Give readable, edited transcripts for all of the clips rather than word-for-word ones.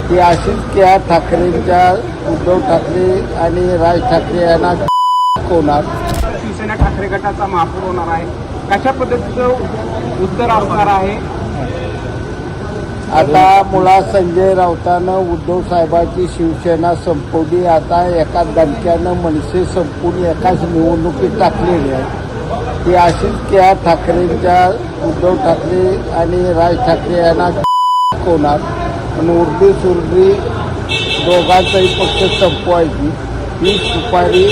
की अजित ठाकरेंच्या उद्धव ठाकरे आणि राज ठाकरे यांना होणार. शिवसेना ठाकरे गटाचा महापौर होणार आहे. कशा पद्धतीचं उत्तर असणार आहे? आता मुळात संजय राऊतानं उद्धव साहेबांची शिवसेना संपवली. आता एका दणक्यानं मनसे संपून एकाच निवडणुकीत टाकलेली आहे. की अजित ठाकरेंच्या उद्धव ठाकरे आणि राज ठाकरे यांना होणार. पण उरली सुरली दोघांचाही पक्ष संपवायची ही सुपारी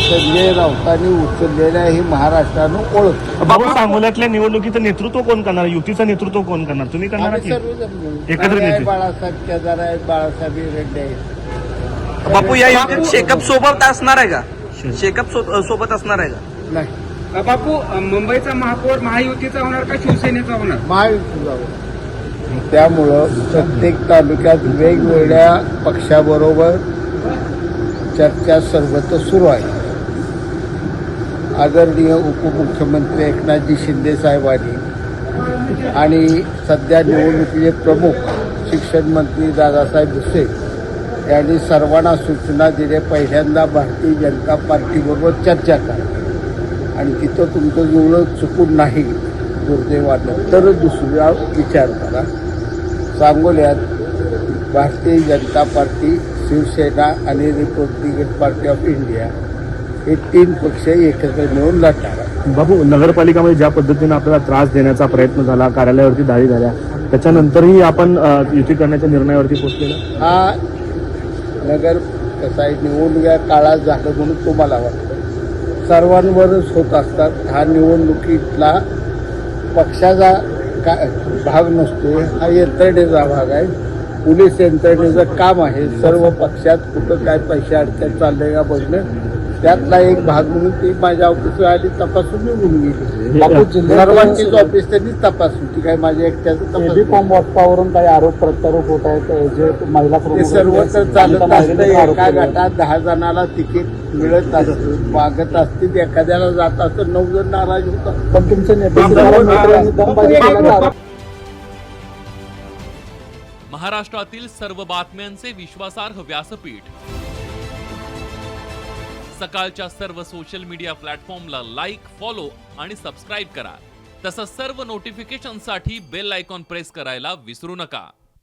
संजय राऊतांनी उचललेल्या ही महाराष्ट्रानं ओळख. बाबा, सांगोल्यातल्या निवडणुकीचं नेतृत्व कोण करणार? युतीचं नेतृत्व कोण करणार? तुम्ही करणार की एकत्र नेते? बाळासाहेब केदार आहेत, बाळासाहेब रेड्डी आहेत. बापू, या युतीत शेकअप सोबत असणार आहे का? शेकअप सोबत असणार आहे का? नाही, बापू, मुंबईचा महापौर महायुतीचा होणार का शिवसेनेचा होणार? महायुतीला त्यामुळं प्रत्येक तालुक्यात वेगवेगळ्या पक्षाबरोबर चर्चा सर्वत्र सुरू आहे. आदरणीय उपमुख्यमंत्री एकनाथजी शिंदे साहेबांनी आणि सध्या निवडणुकीचे प्रमुख शिक्षण मंत्री दादासाहेब भुसे यांनी सर्वांना सूचना दिल्या. पहिल्यांदा भारतीय जनता पार्टीबरोबर चर्चा करा आणि तिथं तुमचं जुळं चुकून नाही दुर्दैवानं तर दुसरा विचार करा. सांगोल्यात भारतीय जनता पार्टी, शिवसेना आणि रिपब्लिकन पार्टी ऑफ इंडिया हे तीन पक्ष एकत्र मिळून लढणार. बाबू, नगरपालिकामध्ये ज्या पद्धतीने आपल्याला त्रास देण्याचा प्रयत्न झाला, कार्यालयावरती दाडी झाल्या, त्याच्यानंतरही आपण युती करण्याच्या निर्णयावरती पोहोचलेला. हा नगर कसा आहे, निवडणुका काळात झालं म्हणून तुम्हाला वाटतं, सर्वांवरच होत असतात. हा निवडणुकीतला पक्षाचा भाग नसतो, हा यंत्रणेचा भाग आहे. पोलीस यंत्रणेचं काम आहे सर्व पक्षात कुठं काय पैसे अडचण चाललंय का बघणं. त्यातला एक भाग म्हणून ती माझ्या ऑफिसवर आली, तपासून निघून गेली. सर्वांचीच ऑफिस त्यांनी तपासून, ती काय माझ्या एकट्याचं तपासून. वाटपावरून काही आरोप प्रत्यारोप होत आहेत, जे महिला ते सर्व तर चालत असतं. एका गटात 10 जणांना तिकीट मिळत असतं, मागत असतील, एखाद्याला जात असतं 9 जण नाराज होतात. पण तुमचे नेते महाराष्ट्रातील सर्व बातम्यांचे विश्वासार्ह व्यासपीठ, सकाळच्या सर्व सोशल मीडिया प्लॅटफॉर्मला लाईक, फॉलो आणि सबस्क्राईब करा. तसंच सर्व नोटिफिकेशनसाठी बेल आयकॉन प्रेस करायला विसरू नका.